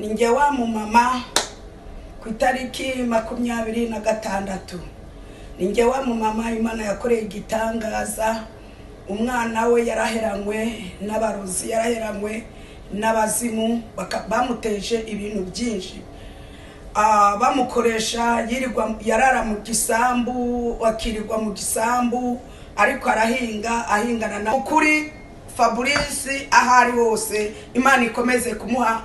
ninjye wa mumama ku itariki 26 ninjye wa mumama Imana yakoreye igitangaza. Umwana we yaraheranywe n'abarozi, yaraheranywe n'abazimu, bamuteje ibintu byinshi. Bamukoresha yirirwa yarara mu gisambu, wakirirwa mu gisambu, ariko ahingana na kuri Fabrice ahari hose. Imana ikomeze kumuha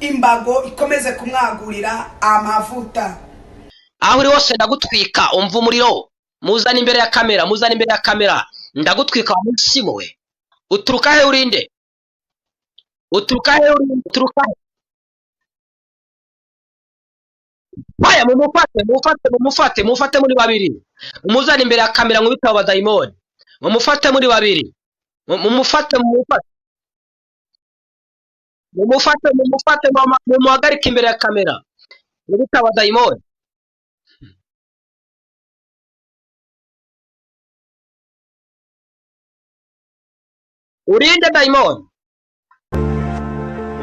imbago, ikomeze kumwagurira amavuta. Aho uri hose ndagutwika, umva umuriro, muzana imbere ya kamera, ndagutwika wa munsi we. Uturuka he urinde? Uturuka Baya mumufate muri babiri. Umuzana imbere ya kamera nkubita abadayimoni. Mumufate muri babiri. Mumufate mumuhagarike imbere ya kamera. Nkubita abadayimoni. Urinde dayimoni.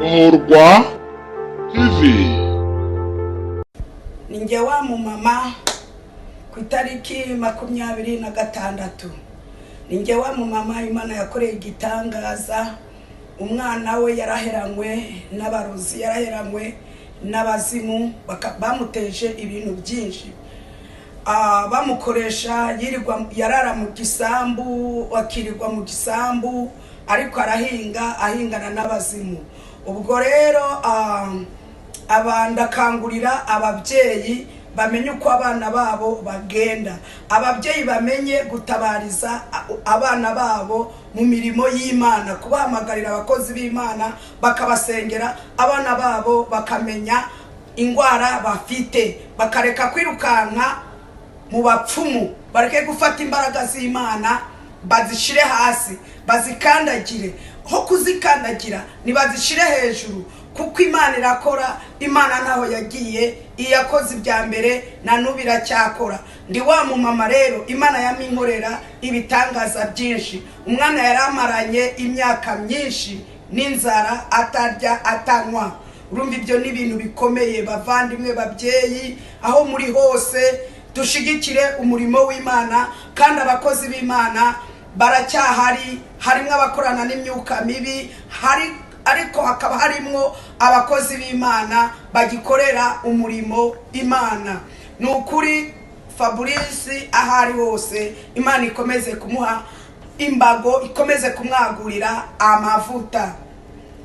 Murwa TV. Ninjye wa mumama ku itariki 26 ninjye wa mumama Imana yakoreye igitangaza. Umwana we yaraheranywe n'abarozi, yaraheranywe n'abazimu, bamuteje ibintu byinshi. Bamukoresha yirirwa yarara mu gisambu, wakirirwa mu gisambu, ariko ahingana n'abazimu. Ubwo rero abandakangurira ababyeyi bamenye uko abana babo bagenda. Ababyeyi bamenye gutabariza abana babo mu mirimo y'Imana, kubahamagarira abakozi b'Imana bakabasengera abana babo, bakamenya ingwara bafite, bakareka kwirukanka mu bapfumu, bareke gufata imbaraga z'Imana bazishire hasi, bazikandagire. Ho kuzikandagira nibazishire hejuru, kuko Imana irakora. Imana naho yagiye iyakoze ibya mbere na nubira cyakora. Ndi wa mumama rero Imana yaminkorera ibitangaza byinshi. Umwana yaramaranye imyaka myinshi n'inzara, atarya atanywa. Urumva ibyo ni ibintu bikomeye. Bavandimwe, babyeyi, aho muri hose dushigikire umurimo w'Imana, kandi abakozi b'Imana baracyahari. Harimo abakorana n'imyuka mibi, ariko hakaba harimo abakozi b'Imana bagikorera umurimo Imana. Nukuri Fabrice ahari hose Imana ikomeze kumuha imbago, ikomeze kumwagurira amavuta.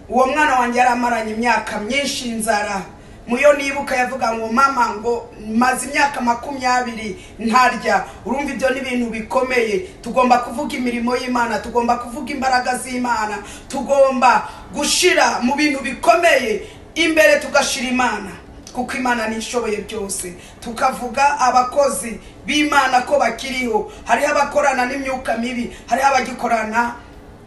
Uwo mwana wanjye yaramaranye imyaka myinshi inzara. Muyo nibuka yavuga ngo mama, ngo maze imyaka 20 ntarya. Urumva ibyo ni ibintu bikomeye. Tugomba kuvuga imirimo y'Imana, tugomba kuvuga imbaraga z'Imana, tugomba gushira mu bintu bikomeye imbere, tugashira Imana, kuko Imana nishoboye byose. Tukavuga abakozi b'Imana ko bakiriho. Hari abakorana n'imyuka mibi, hari abagikorana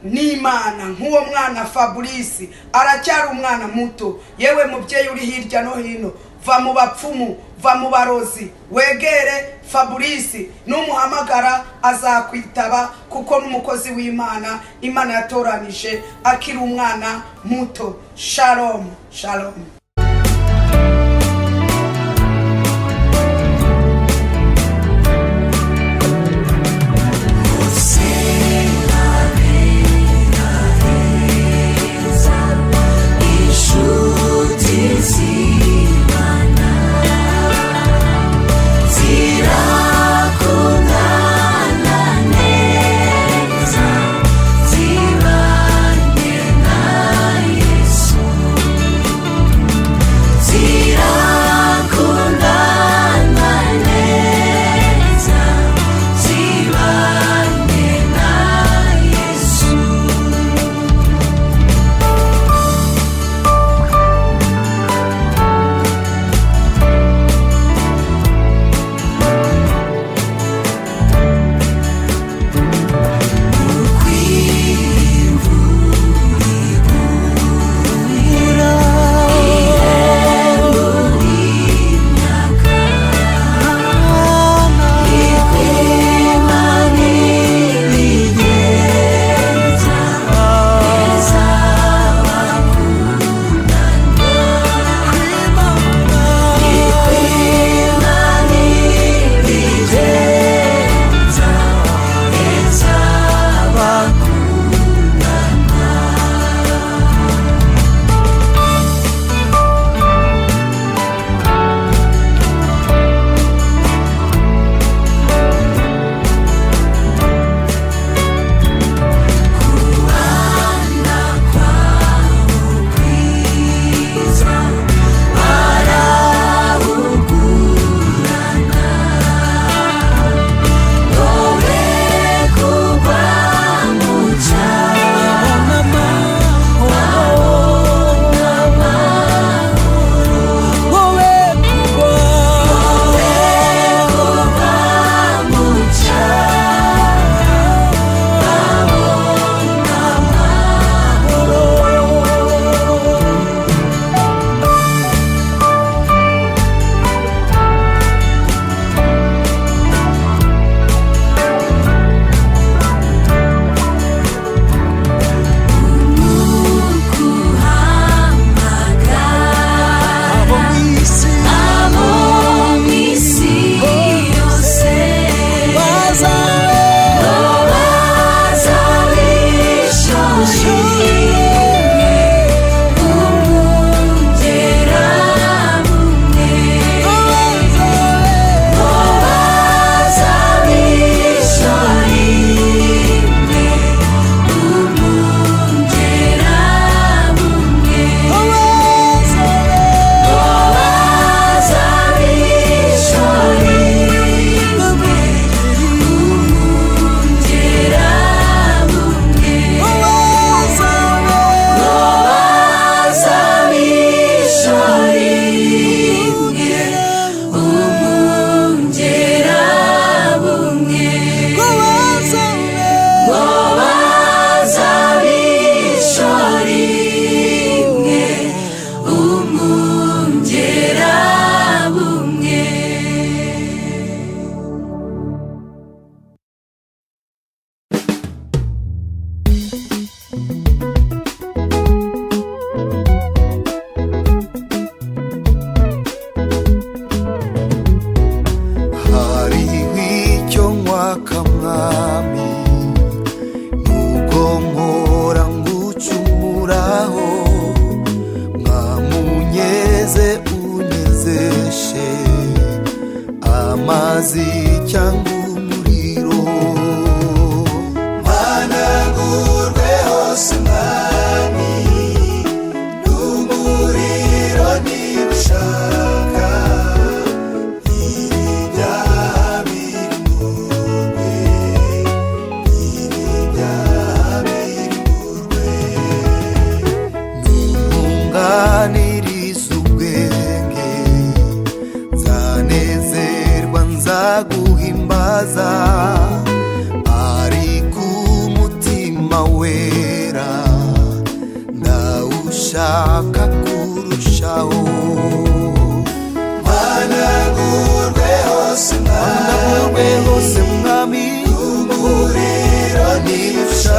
n'Imana. Nk'uwo mwana Fabrice aracyari umwana muto. Yewe mubyeyi uri hirya no hino, va mu bapfumu, va mu barozi, wegere Fabrice. Numuhamagara azakwitaba, kuko n'umukozi w'Imana Imana yatoranije akiri umwana muto. Shalom, shalom.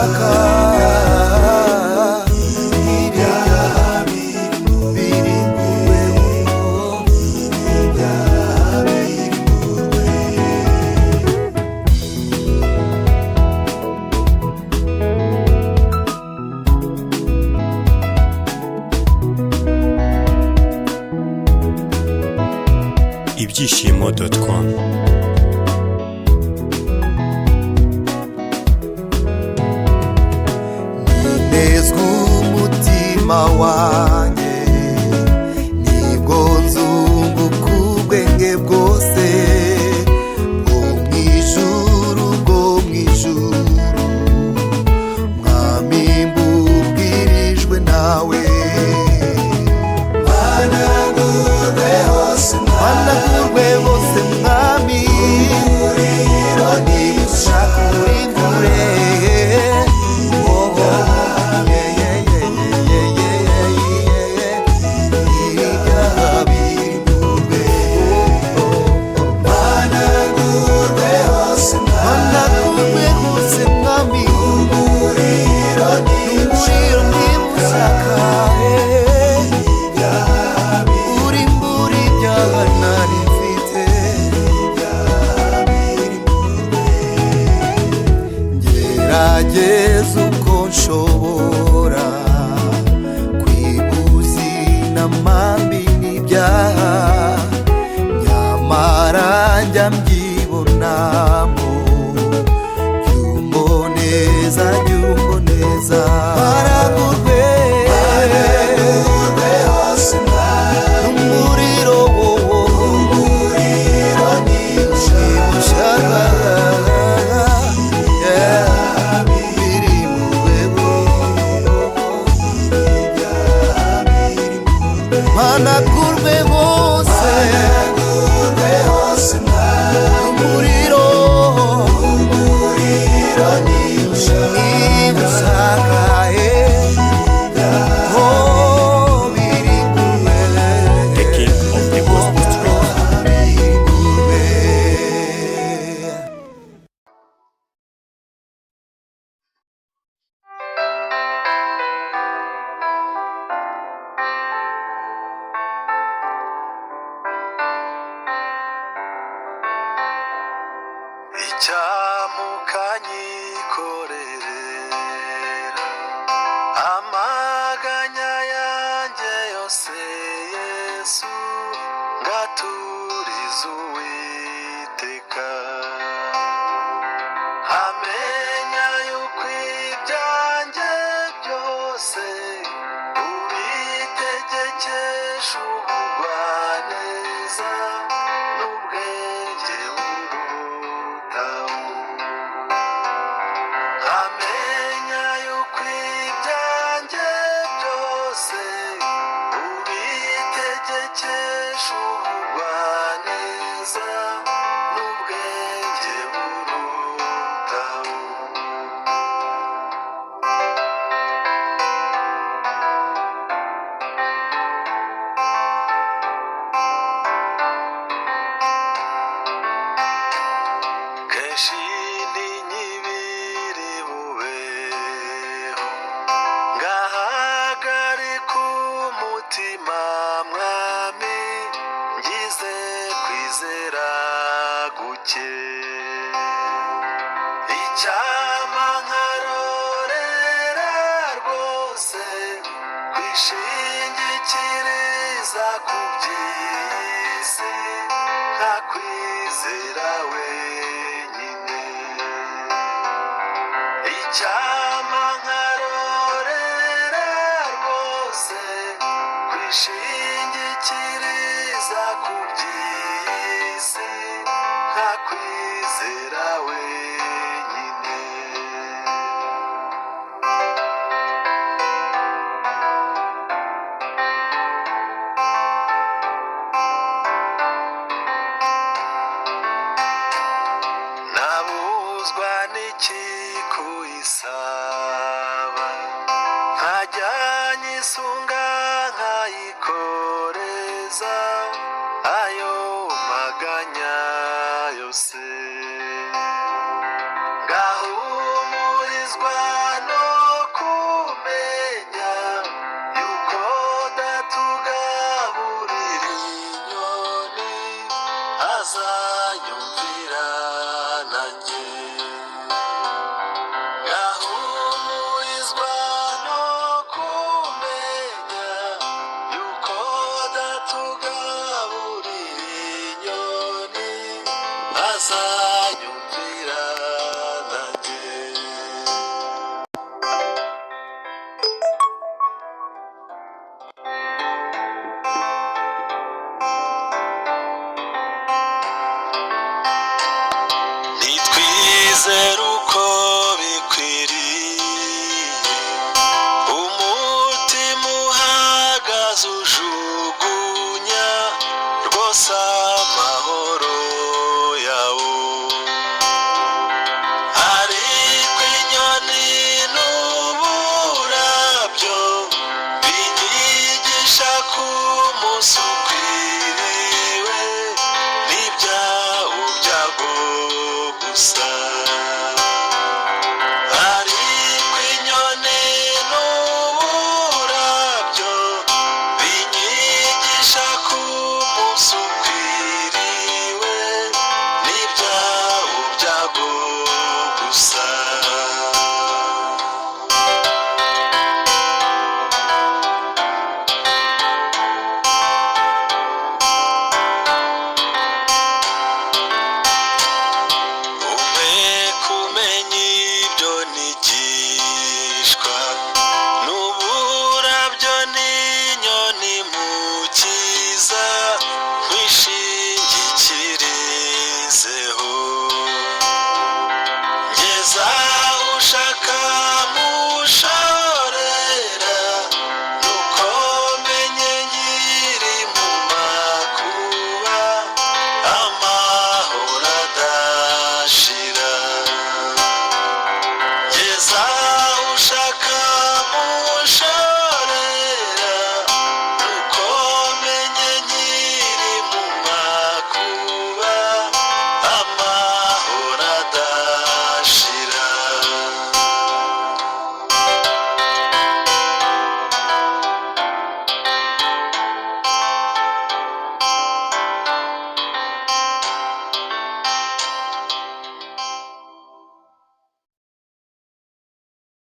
mushaka ibyishimo.com. nezwa umutima wanjye nibwo nzunguka ubwenge bwose bwo mw'ijuru mwami mbubwirijwe nawe managurwe hose mwami umuriro nigushaka urimbure gerageza uko nshobora kwibuza inamambi n'ibyaha nyamara njya mbyibonamo byumboneza baragurwe hose n'umuriro nigushaka managurwe hose umuriro nigushaka The King of the Gospel Street. icyamukanyikorerera amaganya yanjye yose Yesu ngaturiza Uwiteka amenya yuko ibyanjye byose ubitegekesha ubugwaneza n'ubwenge burutaho amenya yuko ibyanjye byose ubitegekesha ubugwaneza n'ubwenge burutaho kenshi ntinyibiri bubeho ngahagarika umutima mwami ngize kwizera guke icyama nkarorera rwose kwishingikiriza ku by'isi nka kwizera wenyine icyama nkarorera rwose kwishingikiriza ku by'isi nka kwizera wenyine nabuzwa n'iki kuyisaba nkajya nyisunga nkayikoreza ayo maganya yose ngahumurizwa tugaburira inyoni azanyumvira nanjye. Nitwizere uko bikwiriye, umutima uhagaze ujugunya rwose